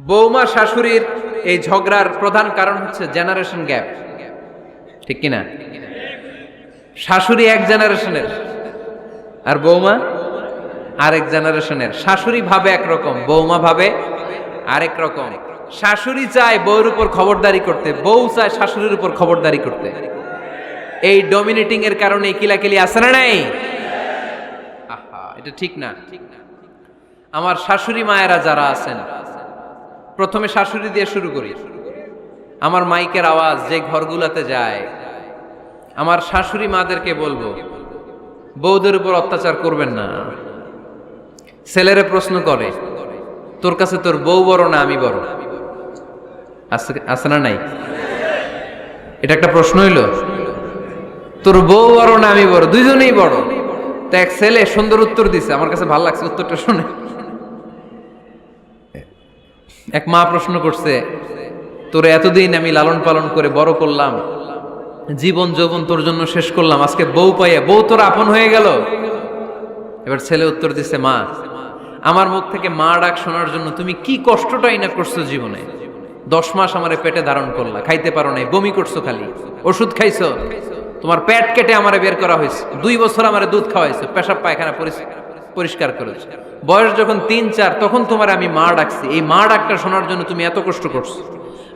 বৌমা শাশুড়ির এই ঝগড়ার প্রধান কারণ হচ্ছে জেনারেশন গ্যাপ, ঠিক কিনা? শাশুড়ি এক জেনারেশনের আর বৌমা আরেক জেনারেশনের। শাশুড়ি ভাবে একরকম, বৌমা ভাবে আরেক রকম। শাশুড়ি চায় বউর উপর খবরদারি করতে, বউ চায় শাশুড়ির উপর খবরদারি করতে। এই ডমিনেটিং এর কারণে কিলাকিলি আছে না নাই? আহা, এটা ঠিক না। আমার শাশুড়ি মায়েরা যারা আছেন, প্রথমে শাশুড়ি দিয়ে শুরু করি। আমার মাইকের আওয়াজ যে ঘরগুলোতে যায়, আমার শাশুড়ি মাদেরকে বলবো, বউদের উপর অত্যাচার করবেন না। ছেলেরে প্রশ্ন করে, তোর কাছে তোর বউ বড় না আমি বড়? আছে না নাই? এটা একটা প্রশ্ন হইল। তোর বউ বড় না আমি বড়? দুইজনেই বড়। তো এক ছেলে সুন্দর উত্তর দিছে, আমার কাছে ভালো লাগছে উত্তরটা শুনে। এক মা প্রশ্ন করছে, তোর এতদিন আমি লালন পালন করে বড় করলাম, জীবন যৌবন তোর জন্য শেষ করলাম, আজকে বউ পাইয়া বউ তোর আপন হয়ে গেল? এবার ছেলে উত্তর দিছে, মা, আমার মুখ থেকে মা ডাক শোনার জন্য তুমি কি কষ্টটাই না করছো জীবনে। 10 মাস আমারে পেটে ধারণ করলা, খাইতে পারো নাই, বমি করছো, খালি ওষুধ খাইছো, তোমার পেট কেটে আমারে বের করা হয়েছে, 2 বছর আমারে দুধ খাওয়াইছো, পেশাব পায়খানা পরিষ্কার করেছো। বয়স যখন 3-4 তখন তোমার আমি মা ডাকছি, এই মা ডাকটা শোনার জন্য তুমি এত কষ্ট করছো।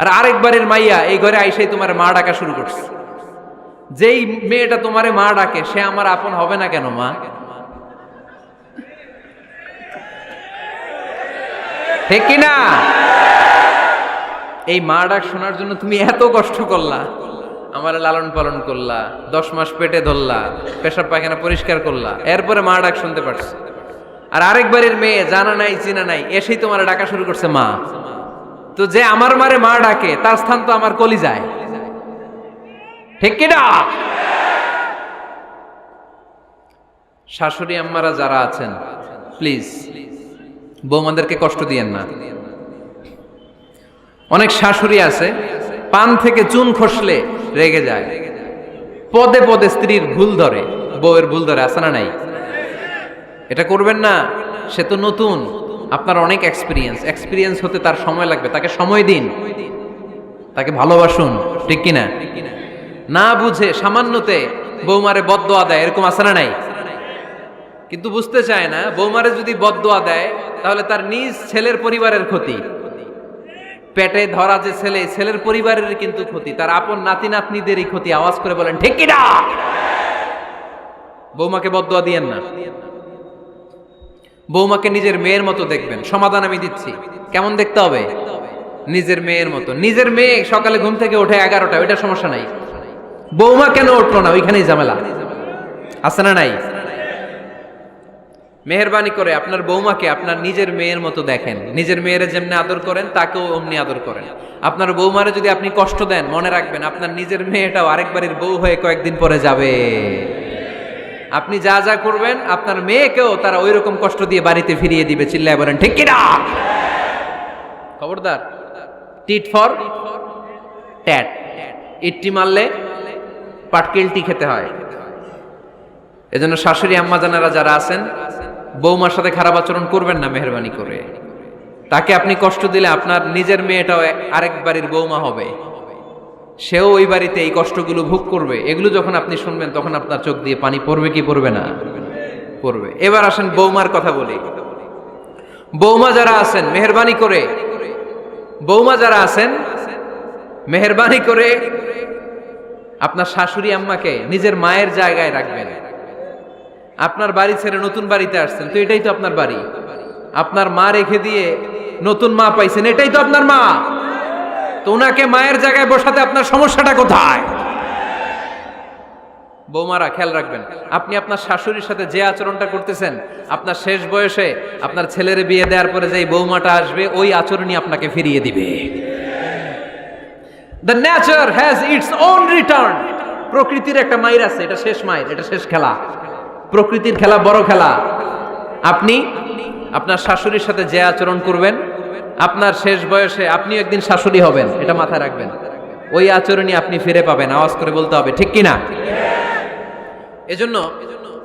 আর আরেকবারের মাইয়া এই ঘরে আইসাই তোমার মা ডাকা শুরু করছে। যেই মেয়েটা তোমারে মা ডাকে সে আমার আপন হবে না কেন মা? ঠিক কিনা? এই মা ডাক শোনার জন্য তুমি এত কষ্ট করলা, আমার লালন পালন করলা, 10 মাস পেটে ধরলা, পেশাব পায়খানা পরিষ্কার করলা, এরপরে মা ডাক শুনতে পারছো। আর আরেকবারের মেয়ে জানা নাই চিনা নাই এসেই তোমার ডাকা শুরু করছে মা। তো যে আমার মারে মা ডাকে তার স্থান তো আমার কলিজায়, ঠিক কিনা? শাশুড়ি আম্মারা যারা আছেন, প্লিজ বৌমাদেরকে কষ্ট দিয়েন না। অনেক শাশুড়ি আছে পান থেকে চুন খসলে রেগে যায়, পদে পদে স্ত্রীর ভুল ধরে, বউয়ের ভুল ধরে, আছে না নাই? এটা করবেন না। সে তো নতুন, আপনার অনেক এক্সপিরিয়েন্স হতে তার সময় লাগবে, তাকে সময় দিন, তাকে ভালোবাসুন, ঠিক কিনা? না বুঝে সামান্যতে বৌমারে বদদোয়া দেয়, এরকম আছে না নাই? কিন্তু বুঝতে চায় না, বৌমারে যদি বদদোয়া দেয় তাহলে তার নিজ ছেলের পরিবারের ক্ষতি, পেটে ধরা যে ছেলে, ছেলের পরিবারের কিন্তু ক্ষতি, তার আপন নাতি নাতনিদেরই ক্ষতি। আওয়াজ করে বলেন ঠিক কিনা? বৌমাকে বদদোয়া দিয়েন না। বৌমাকে নিজের মেয়ের মতো দেখবেন। সমাধান আমি দিচ্ছি। কেমন দেখতে হবে? নিজের মেয়ের মতো। নিজের মেয়ে সকালে ঘুম থেকে ওঠে 11টা, ওইটা সমস্যা নাই। বৌমা কেন উঠলো না, ওইখানেই ঝামেলা, আছে না নাই? মেহেরবানি করে আপনার বৌমাকে আপনার নিজের মেয়ের মতো দেখেন। নিজের মেয়েরে যেমনি আদর করেন তাকেও অমনি আদর করেন। আপনার বৌমারে যদি আপনি কষ্ট দেন, মনে রাখবেন আপনার নিজের মেয়েটাও আরেকবারের বউ হয়ে কয়েকদিন পরে যাবে। আপনি যা যা করবেন আপনার মেয়েকেও তারা ওই রকম কষ্ট দিয়ে বাড়িতে ফিরিয়ে দিবে। চিল্লায় বলেন ঠিক কিনা? খবরদার, টিট ফর ট্যাট। ইট্টি মারলে পাটকেলটি খেতে হয়। এজন্য শাশুড়ি আম্মা জানারা যারা আছেন, বৌমার সাথে খারাপ আচরণ করবেন না মেহেরবানি করে। তাকে আপনি কষ্ট দিলে আপনার নিজের মেয়েটাও আরেক বাড়ির বৌমা হবে, সেও ওই বাড়িতে এই কষ্টগুলো ভোগ করবে। এগুলো যখন আপনি শুনবেন তখন আপনার চোখ দিয়ে পানি পড়বে কি পড়বে না? পড়বে। এবার আসেন বৌমার কথা বলি। বৌমা যারা আছেন মেহেরবানি করে, বৌমা যারা আছেন মেহেরবানি করে আপনার শাশুড়ি আম্মাকে নিজের মায়ের জায়গায় রাখবেন। আপনার বাড়ি ছেড়ে নতুন বাড়িতে আসছেন, তো এটাই তো আপনার বাড়ি। আপনার মা রেখে দিয়ে নতুন মা পাইছেন, এটাই তো আপনার মা। তো ওনাকে মায়ের জায়গায় বসাতে আপনার সমস্যাটা কোথায়? বৌমারা খেয়াল রাখবেন, আপনি আপনার শাশুড়ির সাথে যে আচরণটা করতেছেন, আপনার শেষ বয়সে আপনার ছেলের বিয়ে দেওয়ার পরে যে বৌমাটা আসবে ওই আচরণই আপনাকে ফিরিয়ে দিবে। The nature has its own return. প্রকৃতির একটা মাইর আছে, এটা শেষ মাইর, এটা শেষ খেলা। প্রকৃতির খেলা বড় খেলা। আপনি আপনার শাশুড়ির সাথে যে আচরণ করবেন, আপনার শেষ বয়সে আপনি একদিন শাশুড়ি হবেন, এটা মাথায় রাখবেন। ওই আচরণই আপনি ফিরে পাবেন। আওয়াজ করে বলতে হবে ঠিক কিনা? এজন্য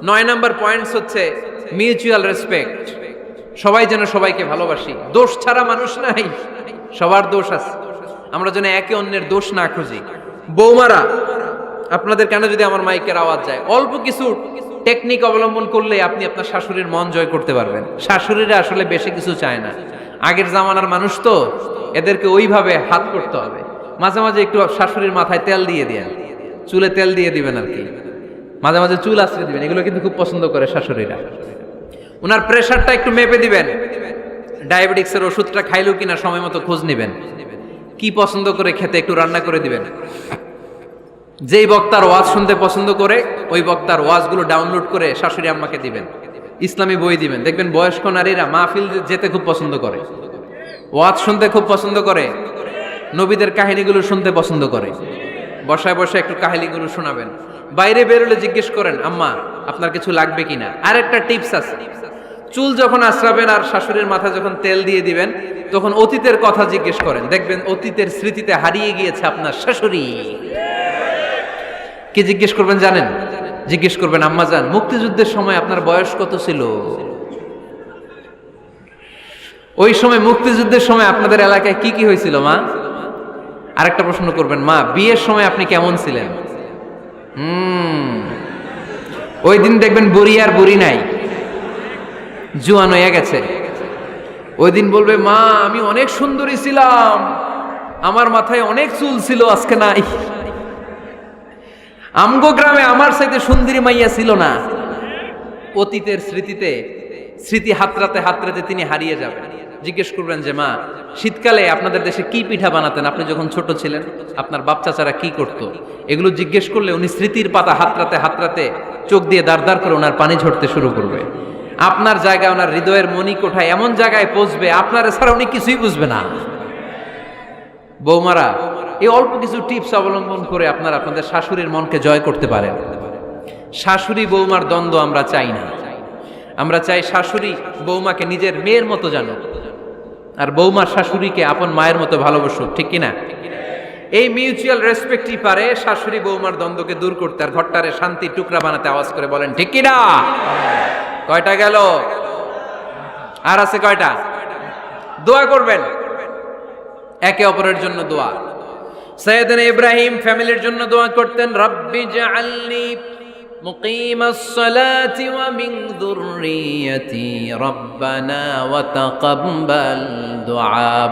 9 নাম্বার পয়েন্টস হচ্ছে মিউচুয়াল রেসপেক্ট। সবাই যেন সবাইকে ভালোবাসি। দোষ ছাড়া মানুষ নাই। সবার দোষ আছে, আমরা যেন একে অন্যের দোষ না খুঁজি। বৌমারা, আপনাদের কেন যদি আমার মাইকের আওয়াজ যায়, অল্প কিছু টেকনিক অবলম্বন করলে আপনি আপনার শাশুড়ির মন জয় করতে পারবেন। শাশুড়িরা আসলে বেশি কিছু চায় না, আগের জামানার মানুষ তো, এদেরকে ওইভাবে হাত করতে হবে। মাঝে মাঝে একটু শাশুড়ির মাথায় তেল দিয়ে দেন, চুলে তেল দিয়ে দিবেন আর কি, মাঝে মাঝে চুল আশ্রয় দিবেন, এগুলো কিন্তু খুব পছন্দ করে শাশুড়িরা। ওনার প্রেশারটা একটু মেপে দিবেন, ডায়াবেটিক্সের ওষুধটা খাইলো কিনা সময় মতো খোঁজ নিবেন, কি পছন্দ করে খেতে একটু রান্না করে দিবেন। যেই বক্তার ওয়াজ শুনতে পছন্দ করে ওই বক্তার ওয়াজগুলো ডাউনলোড করে শাশুড়ি আম্মাকে দিবেন, ইসলামী বই দিবেন। দেখবেন বয়স্ক নারীরা মাহফিল যেতে খুব পছন্দ করে, ওয়াজ শুনতে খুব পছন্দ করে, নবীদের কাহিনীগুলো শুনতে পছন্দ করে। বসায় বসায় একটু কাহিনীগুলো শোনাবেন। বাইরে বেরোলে জিজ্ঞেস করেন, আম্মা আপনার কিছু লাগবে কিনা। আর একটা টিপস আছে, চুল যখন আশ্রাবেন আর শাশুড়ির মাথায় যখন তেল দিয়ে দিবেন, তখন অতীতের কথা জিজ্ঞেস করেন, দেখবেন অতীতের স্মৃতিতে হারিয়ে গিয়েছে আপনার শাশুড়ি। কি জিজ্ঞেস করবেন জানেন? জিজ্ঞেস করবেন, আম্মা জান, মুক্তিযুদ্ধের সময় আপনার বয়স কত ছিল? ওই সময় মুক্তিযুদ্ধের সময় আপনাদের এলাকায় কি কি হয়েছিল মা? আরেকটা প্রশ্ন করবেন, মা বিয়ের সময় আপনি কেমন ছিলেন? ওই দিন দেখবেন বুড়ি আর বুড়ি নাই, জুয়ান হয়ে গেছে। ওই দিন বলবে, মা আমি অনেক সুন্দরী ছিলাম, আমার মাথায় অনেক চুল ছিল, আজকে নাই। আমগো গ্রামে আমার চাইতে সুন্দরী মাইয়া ছিল না। অতীতের স্মৃতিতে, স্মৃতি হাতরাতে হাতরাতে তিনি হারিয়ে যাবেন। জিজ্ঞেস করবেন যে, মা শীতকালে আপনাদের দেশে কি পিঠা বানাতেন আপনি যখন ছোট ছিলেন, আপনার বাপ চাচারা কি করতো? এগুলো জিজ্ঞেস করলে উনি স্মৃতির পাতা হাতরাতে হাতরাতে চোখ দিয়ে দাঁড় দাঁড় করে ওনার পানি ঝরতে শুরু করবে। আপনার জায়গায়, ওনার হৃদয়ের মনি কোঠায় এমন জায়গায় পৌঁছবে, আপনার ছাড়া উনি কিছুই বুঝবে না। বৌমারা, এই অল্প কিছু টিপস অবলম্বন করে আপনারা আপনাদের শাশুড়ির মনকে জয় করতে পারেন। শাশুড়ি বৌমার দ্বন্দ্ব আমরা চাই না, আমরা চাই শাশুড়ি বৌমাকে নিজের মেয়ের মতো জানো, আর বৌমার শাশুড়িকে আপন মায়ের মতো ভালোবাসুক, ঠিক কিনা? এই মিউচুয়াল রেসপেক্টই পারে শাশুড়ি বৌমার দ্বন্দ্বকে দূর করতে, আর ঘরটারে শান্তির টুকরা বানাতে। আওয়াজ করে বলেন ঠিক কিনা? কয়টা গেল? আর আছে কয়টা? দোয়া করবেন একে অপরের জন্য। দোয়া, সাইয়েদনা ইব্রাহিম ফ্যামিলির জন্য দোয়া করতেন, রব্বি জাআলনি মুকিমাস সালাতি ওয়া মিন যুররিয়াতি রব্বানা ওয়া তাকাব্বাল দুআ।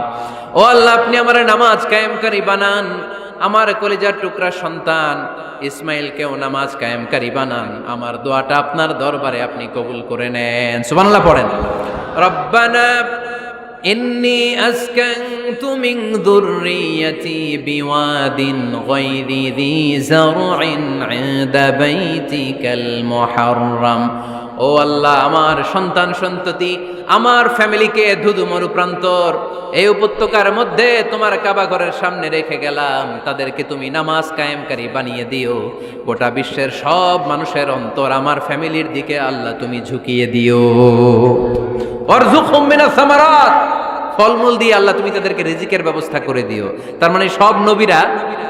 ও আল্লাহ, আপনি আমার নামাজ কায়েমকারী বানান, আমার কলিজার টুকরা সন্তান ইসমাইলকেও নামাজ কায়েমকারী বানান, আমার দোয়াটা আপনার দরবারে আপনি কবুল করে নেন। সুবহানাল্লাহ পড়েন। রব্বানা ইন্নী আসকানতু মিন যুররিয়াতি বিওয়াদিন গায়রি যী যারইন ইনদা বাইতিকাল মুহাররাম। ও আল্লাহ, আমার সন্তান সন্ততি, আমার ফ্যামিলিকে ধুধু মরুপ্রান্তর এই উপত্যকার মধ্যে তোমার কাবা ঘরের সামনে রেখে গেলাম, তাদেরকে তুমি নামাজ কায়েমকারী বানিয়ে দিও। গোটা বিশ্বের সব মানুষের অন্তর আমার ফ্যামিলির দিকে আল্লাহ তুমি ঝুঁকিয়ে দিও। ওয়ারযুকহুম মিনাস সামারাত, ফলমূল দিয়ে আল্লাহ তুমি তাদেরকে রিজিকের ব্যবস্থা করে দিও। তার মানে সব নবীরা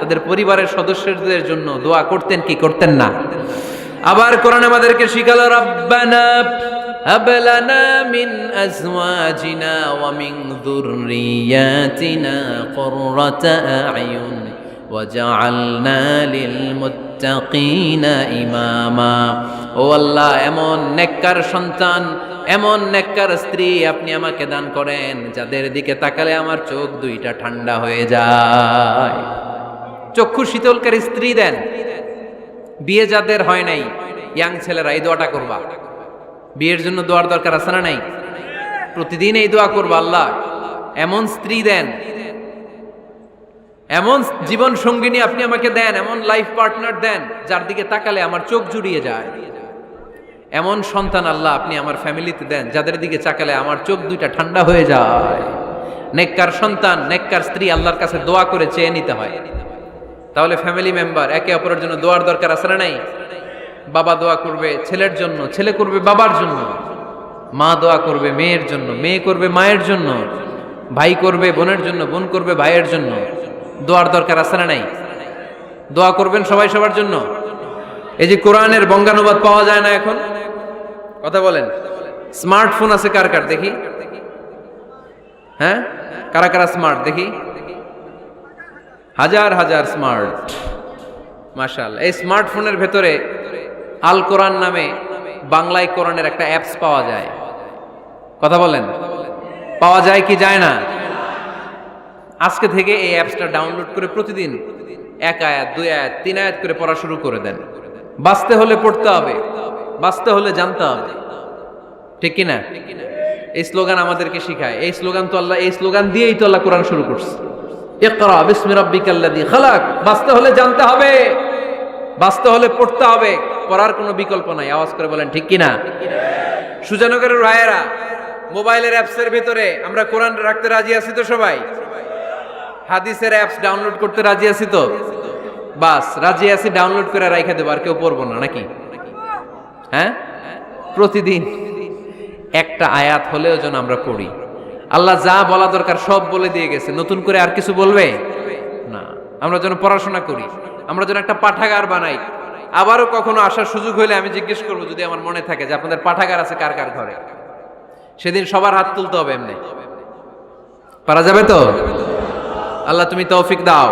তাদের পরিবারের সদস্যদের জন্য দোয়া করতেন কি করতেন না? আবার কোরআন আমাদেরকে শিখালো, রব্বানা হাব লানা মিন আজওয়াজিনা ওয়া মিন যুররিয়াতিনা কুররাতা আ'য়ুন ওয়াজআলনা লিল মুত্তাকিনা ইমামা। ও আল্লাহ, এমন নেককার সন্তান, এমন নেককার স্ত্রী আপনি আমাকে দান করেন যাদের দিকে তাকালে আমার চোখ দুইটা ঠান্ডা হয়ে যায়। চক্ষু শীতলকারী স্ত্রী দেন। বিয়ে যাদের হয় নাই, ইয়াং ছেলেরা এই দোয়াটা করবা। বিয়ের জন্য দোয়ার দরকার আছে না নাই? প্রতিদিন এই দোয়া করবা, আল্লাহ এমন স্ত্রী দেন, এমন জীবন সঙ্গিনী আপনি আমাকে দেন, এমন লাইফ পার্টনার দেন যার দিকে তাকালে আমার চোখ জুড়িয়ে যায়। এমন সন্তান আল্লাহ আপনি আমার ফ্যামিলিতে দেন যাদের দিকে তাকালে আমার চোখ দুইটা ঠান্ডা হয়ে যায়। নেককার সন্তান, নেককার স্ত্রী আল্লাহর কাছে দোয়া করে চেয়ে নিতে হয়। তাহলে ফ্যামিলি মেম্বার একে অপরের জন্য দোয়ার দরকার আছে না নাই? বাবা দোয়া করবে ছেলের জন্য, ছেলে করবে বাবার জন্য, মা দোয়া করবে মেয়ের জন্য, মেয়ে করবে মায়ের জন্য, ভাই করবে বোনের জন্য, বোন করবে ভাইয়ের জন্য। দোয়ার দরকার আছে না নাই? দোয়া করবেন সবাই সবার জন্য। এই যে কোরআনের বঙ্গানুবাদ পাওয়া যায় না এখন, কথা বলেন। স্মার্টফোন আছে কার কার দেখি? হ্যাঁ, কারা কারা স্মার্ট দেখি? হাজার হাজার স্মার্ট, মাশাআল্লাহ। এই স্মার্টফোনের ভেতরে আল কোরআন নামে বাংলায় কোরআনের একটা অ্যাপস পাওয়া যায়। কথা বলেন, পাওয়া যায় কি যায় না? আজকে থেকে এই অ্যাপসটা ডাউনলোড করে প্রতিদিন 1 আয়াত 2 আয়াত 3 আয়াত করে পড়া শুরু করে দেন। বাঁচতে হলে পড়তে হবে, বাঁচতে হলে জানতে হবে, ঠিক কি না? এই স্লোগান আমাদেরকে শিখায়। এই স্লোগান তো আল্লাহ, এই স্লোগান দিয়েই তো আল্লাহ কোরআন শুরু করছে, ইকরা বিসমি রাব্বিকাল্লাযী খালাক। বাঁচতে হলে জানতে হবে, বাঁচতে হলে পড়তে হবে, পড়ার কোনো বিকল্প নাই। আওয়াজ করে বলেন ঠিক কি না? সুজানগরের রায়েরা, মোবাইলের অ্যাপসের ভিতরে আমরা কোরআন রাখতে রাজি আছি তো সবাই? হাদিসের অ্যাপস ডাউনলোড করতে রাজি আছি তো? বাস রাজি আছি, ডাউনলোড করে রাইখা দেবো, আর কেউ পড়বো না নাকি? হ্যাঁ, প্রতিদিন একটা আয়াত হলেও যেন আমরা পড়ি। আল্লাহ যা বলা দরকার সব বলে দিয়ে গেছে, নতুন করে আর কিছু বলবে না। আমরা যেন পড়াশোনা করি, আমরা যেন একটা পাঠাগার বানাই। আবারও কখনো আসার সুযোগ হইলে আমি জিজ্ঞেস করবো, যদি আমার মনে থাকে যে আপনাদের পাঠাগার আছে কার কার ঘরে, সেদিন সবার হাত তুলতে হবে। এমনি পারা যাবে তো? আল্লাহ তুমি তৌফিক দাও।